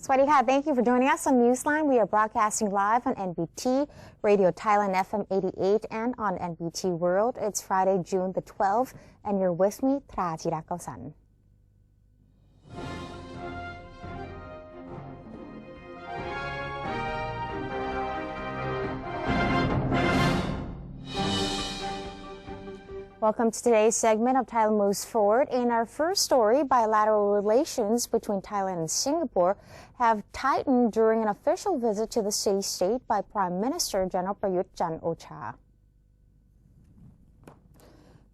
Swadee ka. Thank you for joining us on Newsline. We are broadcasting live on NBT, Radio Thailand FM 88, and on NBT World. It's Friday, June the 12th, and you're with me, Tra Jirakausan. Welcome to today's segment of Thailand Moves Forward. In our first story, bilateral relations between Thailand and Singapore have tightened during an official visit to the city-state by Prime Minister General Prayut Chan-o-cha.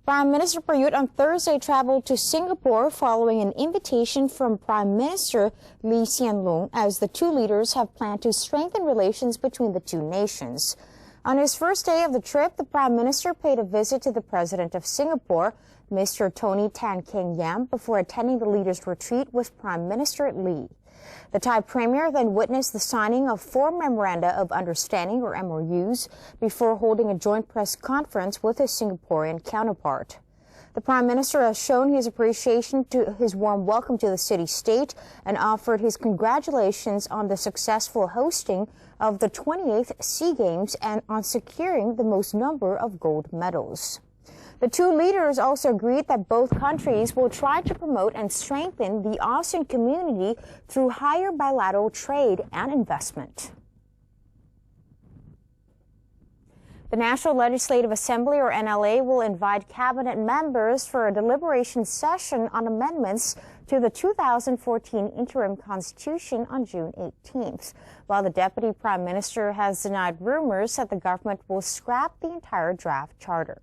Prime Minister Prayut on Thursday traveled to Singapore following an invitation from Prime Minister Lee Hsien Loong, as the two leaders have planned to strengthen relations between the two nations. On his first day of the trip, the Prime Minister paid a visit to the President of Singapore, Mr. Tony Tan Keng Yam, before attending the leaders' retreat with Prime Minister Lee. The Thai Premier then witnessed the signing of 4 Memoranda of Understanding, or MOUs, before holding a joint press conference with his Singaporean counterpart. The Prime Minister has shown his appreciation to his warm welcome to the city-state and offered his congratulations on the successful hosting of the 28th SEA Games and on securing the most number of gold medals. The two leaders also agreed that both countries will try to promote and strengthen the ASEAN community through higher bilateral trade and investment. The National Legislative Assembly, or NLA, will invite cabinet members for a deliberation session on amendments to the 2014 interim constitution on June 18th, while the Deputy Prime Minister has denied rumors that the government will scrap the entire draft charter.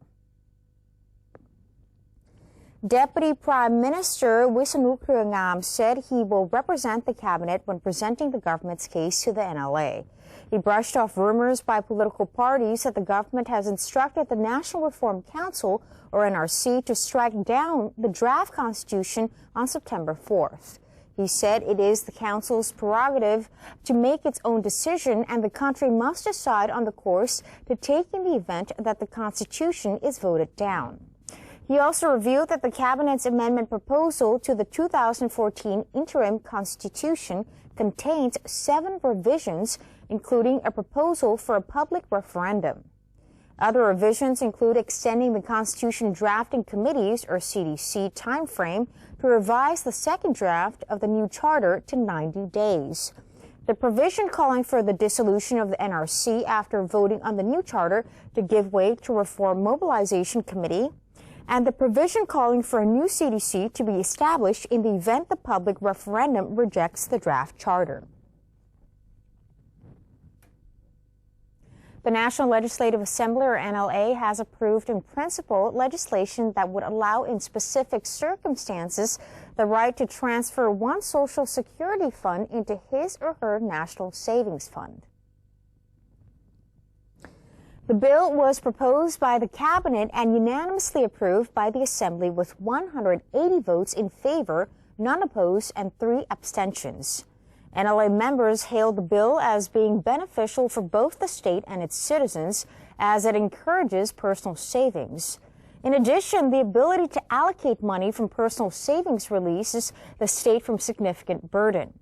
Deputy Prime Minister Wisanu Krungam said he will represent the cabinet when presenting the government's case to the NLA. He brushed off rumors by political parties that the government has instructed the National Reform Council, or NRC, to strike down the draft constitution on September 4th. He said it is the council's prerogative to make its own decision, and the country must decide on the course to take in the event that the constitution is voted down. He also revealed that the cabinet's amendment proposal to the 2014 interim constitution contains 7 revisions, including a proposal for a public referendum. Other revisions include extending the Constitution Drafting Committee's, or CDC, timeframe to revise the second draft of the new charter to 90 days. The provision calling for the dissolution of the NRC after voting on the new charter to give way to Reform Mobilization Committee, and the provision calling for a new CDC to be established in the event the public referendum rejects the draft charter. The National Legislative Assembly, or NLA, has approved in principle legislation that would allow in specific circumstances the right to transfer one Social Security fund into his or her National Savings Fund. The bill was proposed by the Cabinet and unanimously approved by the Assembly with 180 votes in favor, none opposed, and 3 abstentions. NLA members hailed the bill as being beneficial for both the state and its citizens, as it encourages personal savings. In addition, the ability to allocate money from personal savings releases the state from significant burden.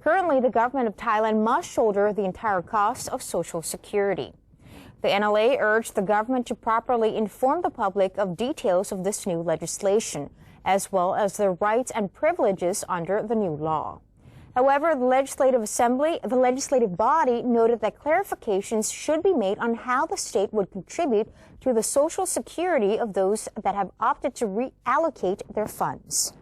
Currently, the government of Thailand must shoulder the entire cost of Social Security. The NLA urged the government to properly inform the public of details of this new legislation, as well as their rights and privileges under the new law. However, the legislative body noted that clarifications should be made on how the state would contribute to the Social Security of those that have opted to reallocate their funds.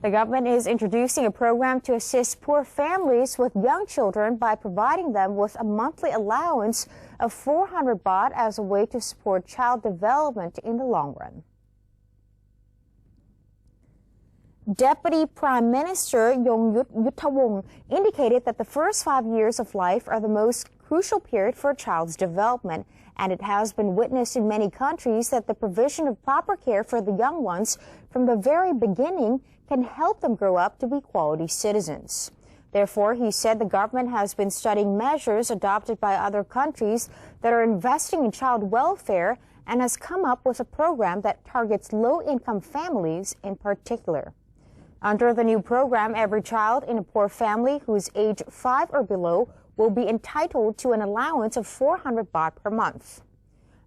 The government is introducing a program to assist poor families with young children by providing them with a monthly allowance of 400 baht as a way to support child development in the long run. Deputy Prime Minister Yonghyut Yuttawong indicated that the first 5 years of life are the most crucial period for a child's development, and it has been witnessed in many countries that the provision of proper care for the young ones from the very beginning can help them grow up to be quality citizens. Therefore, he said the government has been studying measures adopted by other countries that are investing in child welfare and has come up with a program that targets low-income families in particular. Under the new program, every child in a poor family who is age 5 or below will be entitled to an allowance of 400 baht per month.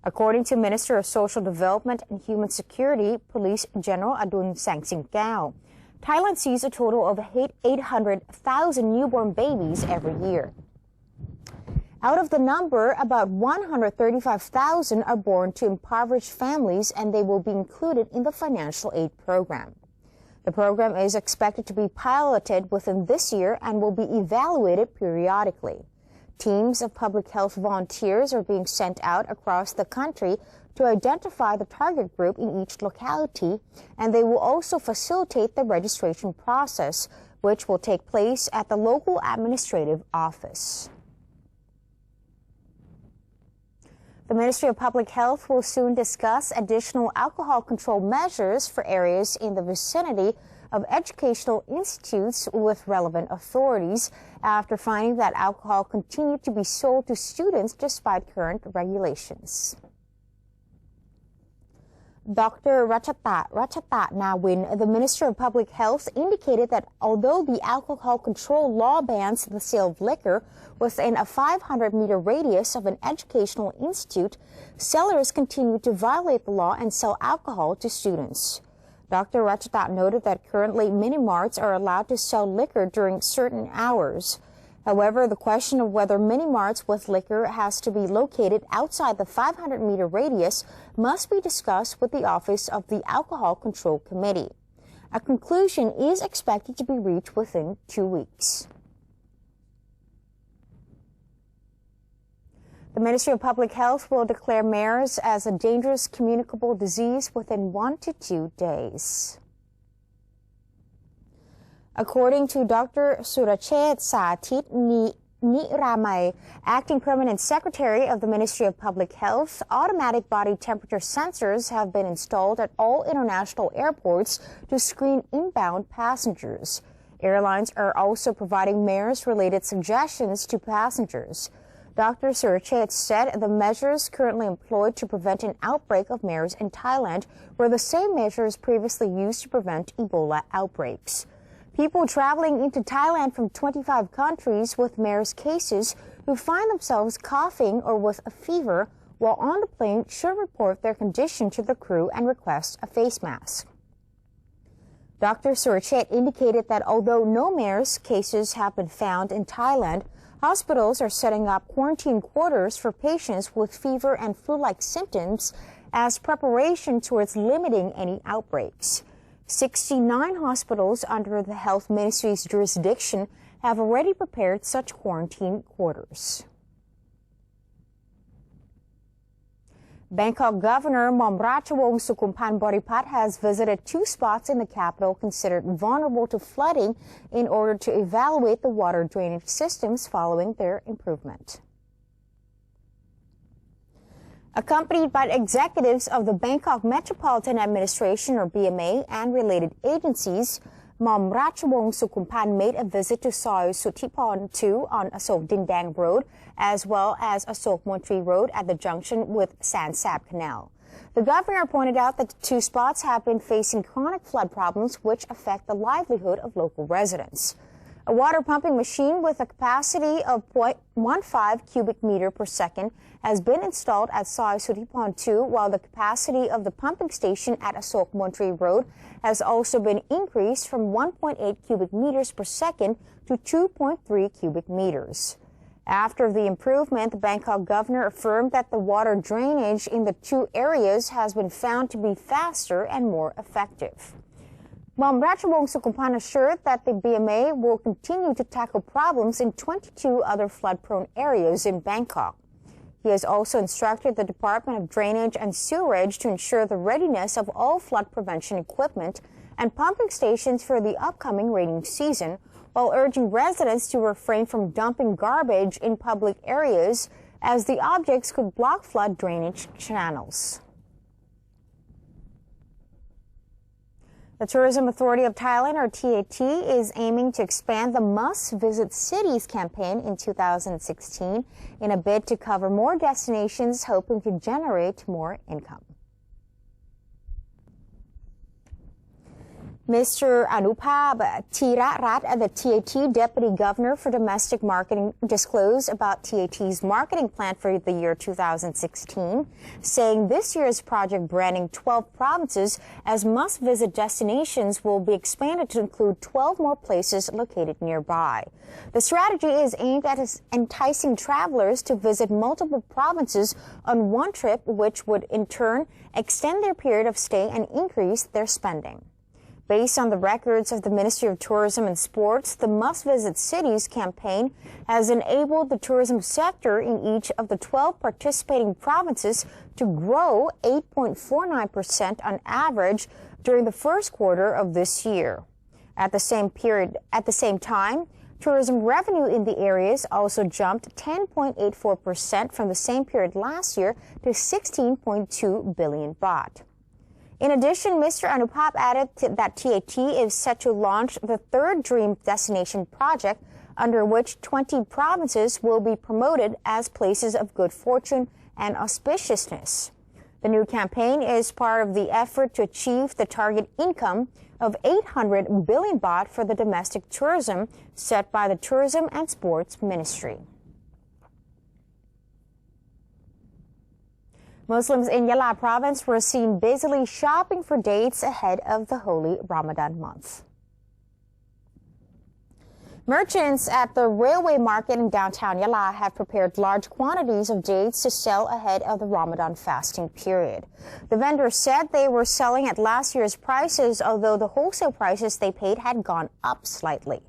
According to Minister of Social Development and Human Security, Police General Adun Sangsingkao, Thailand sees a total of 800,000 newborn babies every year. Out of the number, about 135,000 are born to impoverished families, and they will be included in the financial aid program. The program is expected to be piloted within this year and will be evaluated periodically. Teams of public health volunteers are being sent out across the country to identify the target group in each locality, and they will also facilitate the registration process, which will take place at the local administrative office. The Ministry of Public Health will soon discuss additional alcohol control measures for areas in the vicinity of educational institutes with relevant authorities after finding that alcohol continued to be sold to students despite current regulations. Dr. Ratchata Nawin, the Minister of Public Health, indicated that although the alcohol control law bans the sale of liquor within a 500-meter radius of an educational institute, sellers continue to violate the law and sell alcohol to students. Dr. Ratchata noted that currently mini-marts are allowed to sell liquor during certain hours. However, the question of whether mini-marts with liquor has to be located outside the 500-meter radius must be discussed with the Office of the Alcohol Control Committee. A conclusion is expected to be reached within 2 weeks. The Ministry of Public Health will declare MERS as a dangerous communicable disease within 1 to 2 days. According to Dr. Surachet Saathit Niramai, Acting Permanent Secretary of the Ministry of Public Health, automatic body temperature sensors have been installed at all international airports to screen inbound passengers. Airlines are also providing MERS-related suggestions to passengers. Dr. Surachet said the measures currently employed to prevent an outbreak of MERS in Thailand were the same measures previously used to prevent Ebola outbreaks. People traveling into Thailand from 25 countries with MERS cases who find themselves coughing or with a fever while on the plane should report their condition to the crew and request a face mask. Dr. Surachet indicated that although no MERS cases have been found in Thailand, hospitals are setting up quarantine quarters for patients with fever and flu-like symptoms as preparation towards limiting any outbreaks. 69 hospitals under the Health Ministry's jurisdiction have already prepared such quarantine quarters. Bangkok Governor Momrachawong Sukumpan Boripat has visited 2 spots in the capital considered vulnerable to flooding in order to evaluate the water drainage systems following their improvement. Accompanied by executives of the Bangkok Metropolitan Administration, or BMA, and related agencies, Momrachawong Sukumpan made a visit to Soi Suthiporn 2 on Asok Dindang Road, as well as Asok Montri Road at the junction with San Sap Canal. The governor pointed out that the 2 spots have been facing chronic flood problems which affect the livelihood of local residents. A water pumping machine with a capacity of 0.15 cubic meter per second has been installed at Soi Suthiporn 2, while the capacity of the pumping station at Asok Montri Road has also been increased from 1.8 cubic meters per second to 2.3 cubic meters. After the improvement, the Bangkok governor affirmed that the water drainage in the 2 areas has been found to be faster and more effective. Momrachawong Sukumpan assured that the BMA will continue to tackle problems in 22 other flood-prone areas in Bangkok. He has also instructed the Department of Drainage and Sewerage to ensure the readiness of all flood prevention equipment and pumping stations for the upcoming rainy season, while urging residents to refrain from dumping garbage in public areas as the objects could block flood drainage channels. The Tourism Authority of Thailand, or TAT, is aiming to expand the Must-Visit Cities campaign in 2016 in a bid to cover more destinations, hoping to generate more income. Mr. Anupab Tirarat, the TAT Deputy Governor for Domestic Marketing, disclosed about TAT's marketing plan for the year 2016, saying this year's project branding 12 provinces as must-visit destinations will be expanded to include 12 more places located nearby. The strategy is aimed at enticing travelers to visit multiple provinces on one trip, which would in turn extend their period of stay and increase their spending. Based on the records of the Ministry of Tourism and Sports, the Must Visit Cities campaign has enabled the tourism sector in each of the 12 participating provinces to grow 8.49% on average during the first quarter of this year. At the same time, tourism revenue in the areas also jumped 10.84% from the same period last year to 16.2 billion baht. In addition, Mr. Anupap added that TAT is set to launch the third Dream Destination project, under which 20 provinces will be promoted as places of good fortune and auspiciousness. The new campaign is part of the effort to achieve the target income of 800 billion baht for the domestic tourism set by the Tourism and Sports Ministry. Muslims in Yala province were seen busily shopping for dates ahead of the holy Ramadan month. Merchants at the railway market in downtown Yala have prepared large quantities of dates to sell ahead of the Ramadan fasting period. The vendors said they were selling at last year's prices, although the wholesale prices they paid had gone up slightly.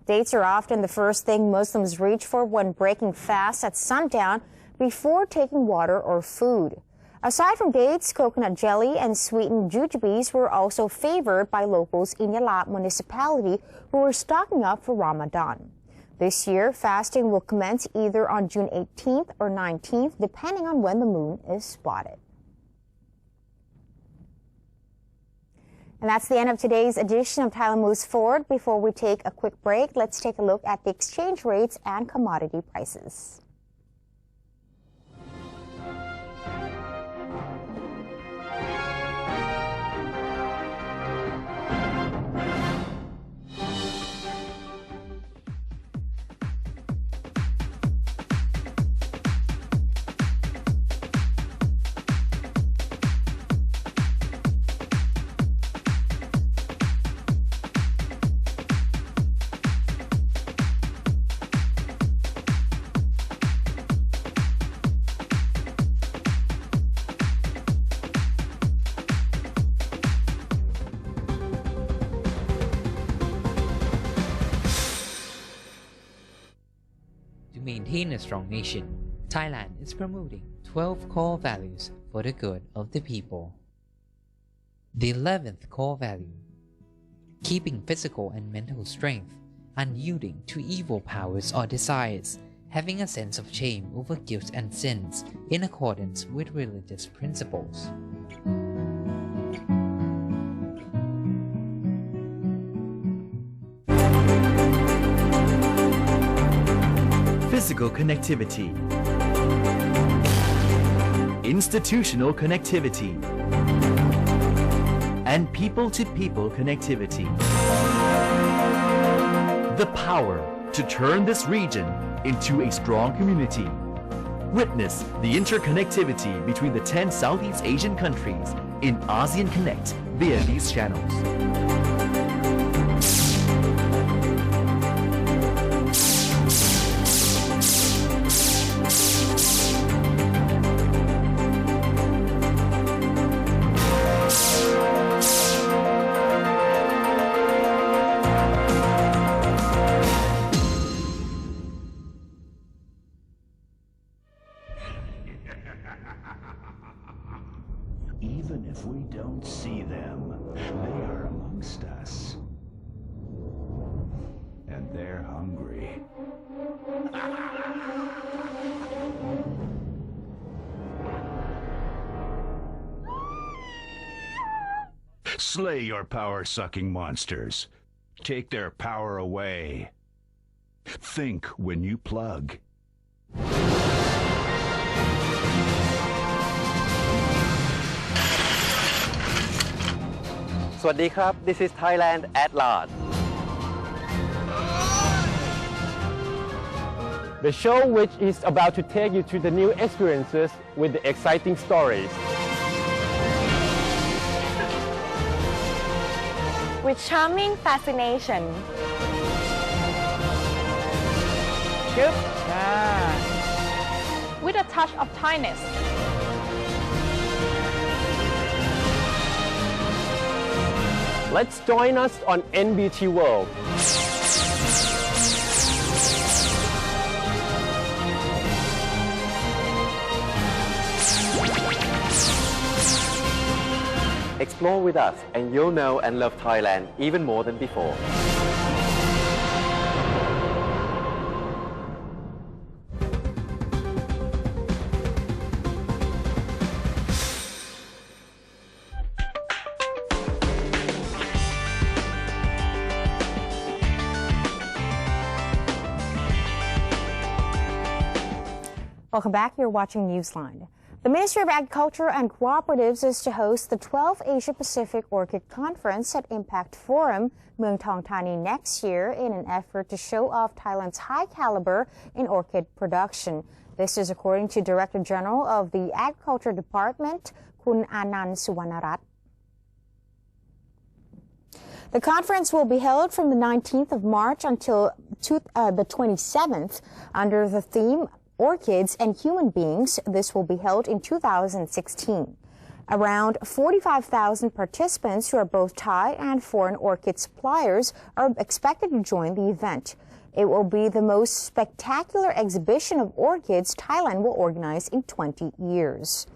Dates are often the first thing Muslims reach for when breaking fast at sundown before taking water or food. Aside from dates, coconut jelly and sweetened jujubes were also favored by locals in Yala municipality who were stocking up for Ramadan. This year, fasting will commence either on June 18th or 19th, depending on when the moon is spotted. And that's the end of today's edition of Thailand Moves Forward. Before we take a quick break, let's take a look at the exchange rates and commodity prices. To maintain a strong nation, Thailand is promoting 12 core values for the good of the people. The 11th core value: keeping physical and mental strength, unyielding to evil powers or desires, having a sense of shame over guilt and sins in accordance with religious principles. Physical connectivity, institutional connectivity, and people-to-people connectivity. The power to turn this region into a strong community. Witness the interconnectivity between the 10 Southeast Asian countries in ASEAN Connect via these channels. Even if we don't see them, they are amongst us. And they're hungry. Slay your power-sucking monsters. Take their power away. Think when you plug. สวัสดีครับ This is Thailand at large. The show which is about to take you to the new experiences with the exciting stories. With charming fascination. With a touch of Thainess. Let's join us on NBT World. Explore with us and you'll know and love Thailand even more than before. Welcome back. You're watching Newsline. The Ministry of Agriculture and Cooperatives is to host the 12th Asia-Pacific Orchid Conference at Impact Forum, Mueang Thong Thani, next year in an effort to show off Thailand's high caliber in orchid production. This is according to Director General of the Agriculture Department, Kun Anand Suwanarat. The conference will be held from the 19th of March until the 27th under the theme Orchids and Human Beings. This will be held in 2016. Around 45,000 participants who are both Thai and foreign orchid suppliers are expected to join the event. It will be the most spectacular exhibition of orchids Thailand will organize in 20 years.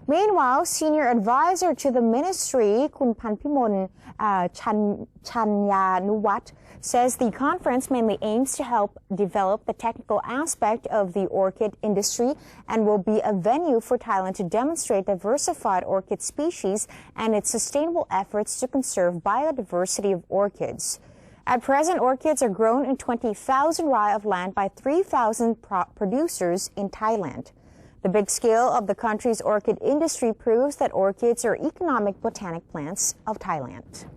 Meanwhile, senior advisor to the ministry, Kun Panpimon Chanyanuwat, says the conference mainly aims to help develop the technical aspect of the orchid industry and will be a venue for Thailand to demonstrate diversified orchid species and its sustainable efforts to conserve biodiversity of orchids. At present, orchids are grown in 20,000 rai of land by 3,000 producers in Thailand. The big scale of the country's orchid industry proves that orchids are economic botanic plants of Thailand.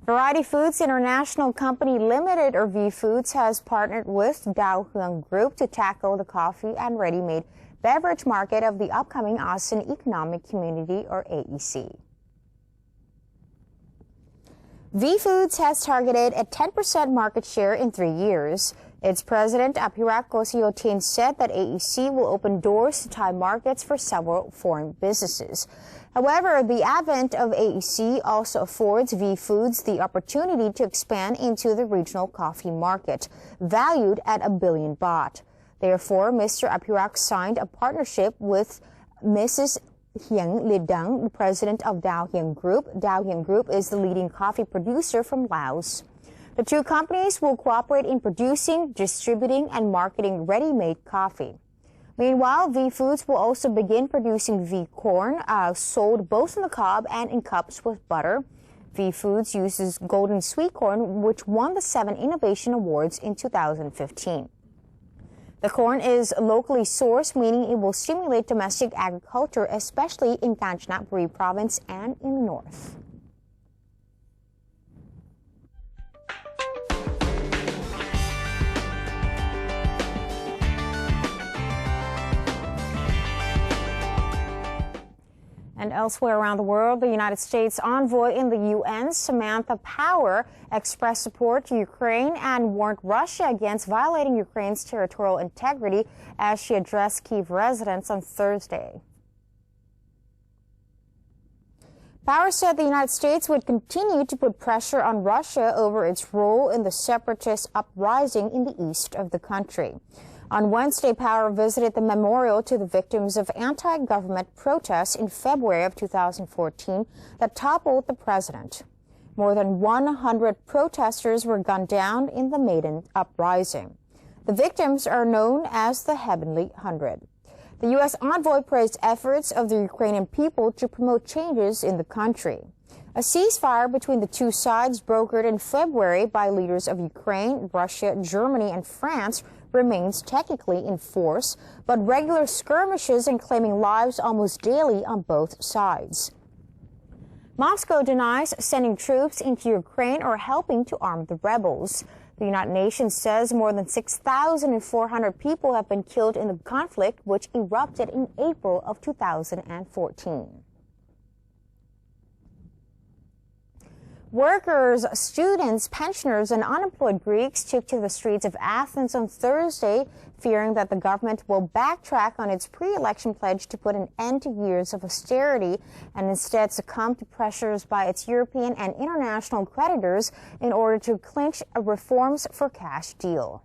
Variety Foods International Company Limited, or V Foods, has partnered with Dao Hyung Group to tackle the coffee and ready-made beverage market of the upcoming ASEAN Economic Community, or AEC. V Foods has targeted a 10% market share in 3 years. Its president, Apirak Gosiotin, said that AEC will open doors to Thai markets for several foreign businesses. However, the advent of AEC also affords V Foods the opportunity to expand into the regional coffee market, valued at 1 billion baht. Therefore, Mr. Apirak signed a partnership with Mrs. Hieng Lidang, the president of Dao Hyung Group. Dao Hyung Group is the leading coffee producer from Laos. The two companies will cooperate in producing, distributing, and marketing ready-made coffee. Meanwhile, V Foods will also begin producing V corn, sold both in the cob and in cups with butter. V Foods uses golden sweet corn, which won the 7 Innovation Awards in 2015. The corn is locally sourced, meaning it will stimulate domestic agriculture, especially in Kanchanaburi province and in the north. And elsewhere around the world, the United States envoy in the UN, Samantha Power, expressed support to Ukraine and warned Russia against violating Ukraine's territorial integrity as she addressed Kyiv residents on Thursday. Power said the United States would continue to put pressure on Russia over its role in the separatist uprising in the east of the country. On Wednesday, Power visited the memorial to the victims of anti-government protests in February of 2014 that toppled the president. More than 100 protesters were gunned down in the Maidan uprising. The victims are known as the Heavenly 100. The U.S. envoy praised efforts of the Ukrainian people to promote changes in the country. A ceasefire between the two sides brokered in February by leaders of Ukraine, Russia, Germany, and France remains technically in force, but regular skirmishes and claiming lives almost daily on both sides. Moscow denies sending troops into Ukraine or helping to arm the rebels. The United Nations says more than 6,400 people have been killed in the conflict, which erupted in April of 2014. Workers, students, pensioners, and unemployed Greeks took to the streets of Athens on Thursday, fearing that the government will backtrack on its pre-election pledge to put an end to years of austerity and instead succumb to pressures by its European and international creditors in order to clinch a reforms for cash deal.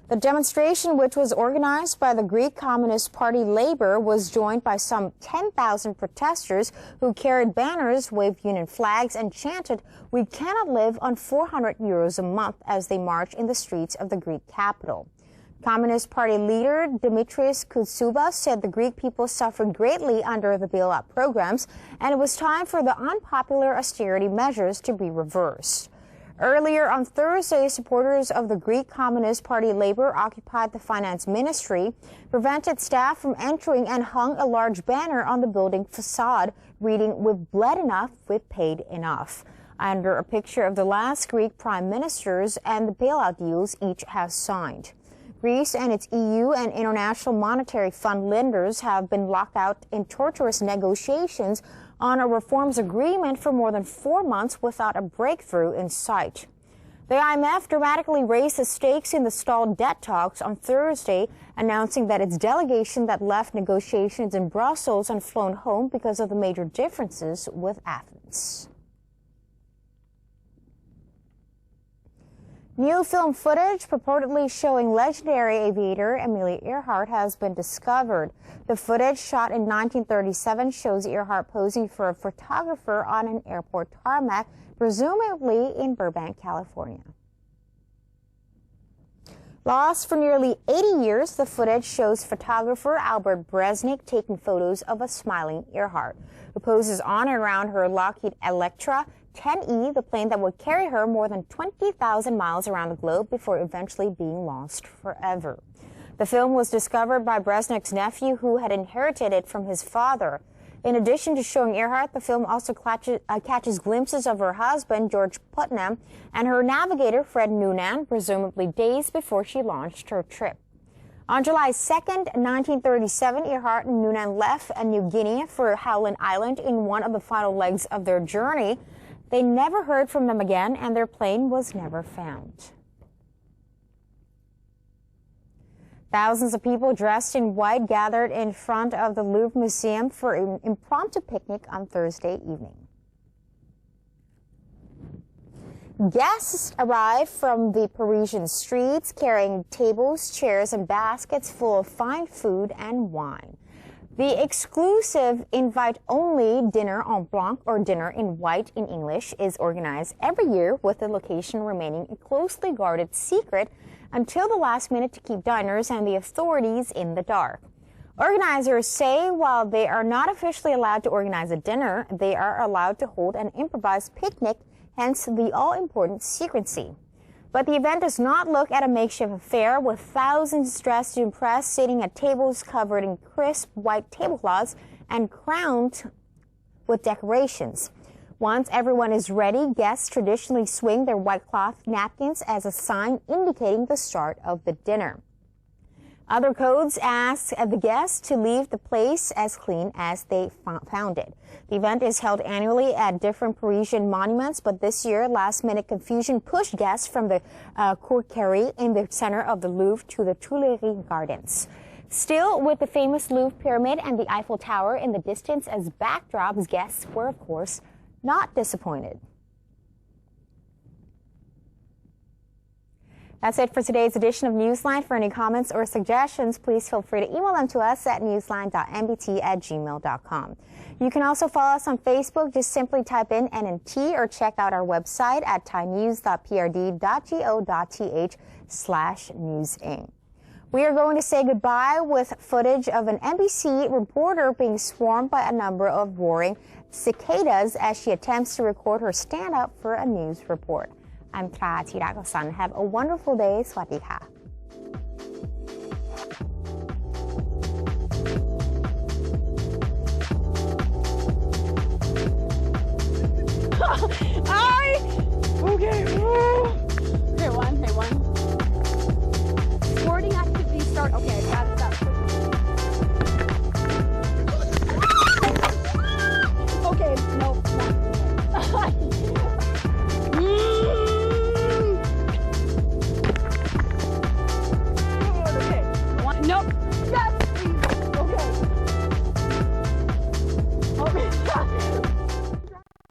The demonstration, which was organized by the Greek Communist Party Labour, was joined by some 10,000 protesters who carried banners, waved union flags, and chanted, "We cannot live on 400 euros a month," as they marched in the streets of the Greek capital. Communist Party leader Dimitris Koutsouba said the Greek people suffered greatly under the bailout programs, and it was time for the unpopular austerity measures to be reversed. Earlier on Thursday, supporters of the Greek Communist Party Labour occupied the finance ministry, prevented staff from entering, and hung a large banner on the building facade reading, "We've bled enough, we've paid enough," under a picture of the last Greek prime ministers and the bailout deals each has signed. Greece and its EU and International Monetary Fund lenders have been locked out in torturous negotiations on a reforms agreement for more than 4 months without a breakthrough in sight. The IMF dramatically raised the stakes in the stalled debt talks on Thursday, announcing that its delegation that left negotiations in Brussels and flown home because of the major differences with Athens. New film footage purportedly showing legendary aviator Amelia Earhart has been discovered. The footage, shot in 1937, shows Earhart posing for a photographer on an airport tarmac, presumably in Burbank, California. Lost for nearly 80 years, the footage shows photographer Albert Bresnik taking photos of a smiling Earhart, who poses on and around her Lockheed Electra 10E, the plane that would carry her more than 20,000 miles around the globe before eventually being lost forever. The film was discovered by Bresnik's nephew, who had inherited it from his father. In addition to showing Earhart, the film also catches glimpses of her husband, George Putnam, and her navigator, Fred Noonan, presumably days before she launched her trip. On July 2nd, 1937, Earhart and Noonan left New Guinea for Howland Island in one of the final legs of their journey. They never heard from them again, and their plane was never found. Thousands of people dressed in white gathered in front of the Louvre Museum for an impromptu picnic on Thursday evening. Guests arrived from the Parisian streets carrying tables, chairs, and baskets full of fine food and wine. The exclusive invite-only dinner en blanc, or dinner in white in English, is organized every year, with the location remaining a closely guarded secret until the last minute to keep diners and the authorities in the dark. Organizers say while they are not officially allowed to organize a dinner, they are allowed to hold an improvised picnic, hence the all-important secrecy. But the event does not look at a makeshift affair, with thousands dressed to impress sitting at tables covered in crisp white tablecloths and crowned with decorations. Once everyone is ready, guests traditionally swing their white cloth napkins as a sign indicating the start of the dinner. Other codes ask the guests to leave the place as clean as they found it. The event is held annually at different Parisian monuments, but this year, last-minute confusion pushed guests from the Cour Carrée in the center of the Louvre to the Tuileries Gardens. Still, with the famous Louvre Pyramid and the Eiffel Tower in the distance as backdrops, guests were, of course, not disappointed. That's it for today's edition of Newsline. For any comments or suggestions, please feel free to email them to us at newsline.nbt@gmail.com. You can also follow us on Facebook. Just simply type in NNT, or check out our website at thainews.prd.go.th/newsing. We are going to say goodbye with footage of an NBC reporter being swarmed by a number of roaring cicadas as she attempts to record her stand-up for a news report. I'm พราธีระกสัน Have a wonderful day สวัสดีค่ะ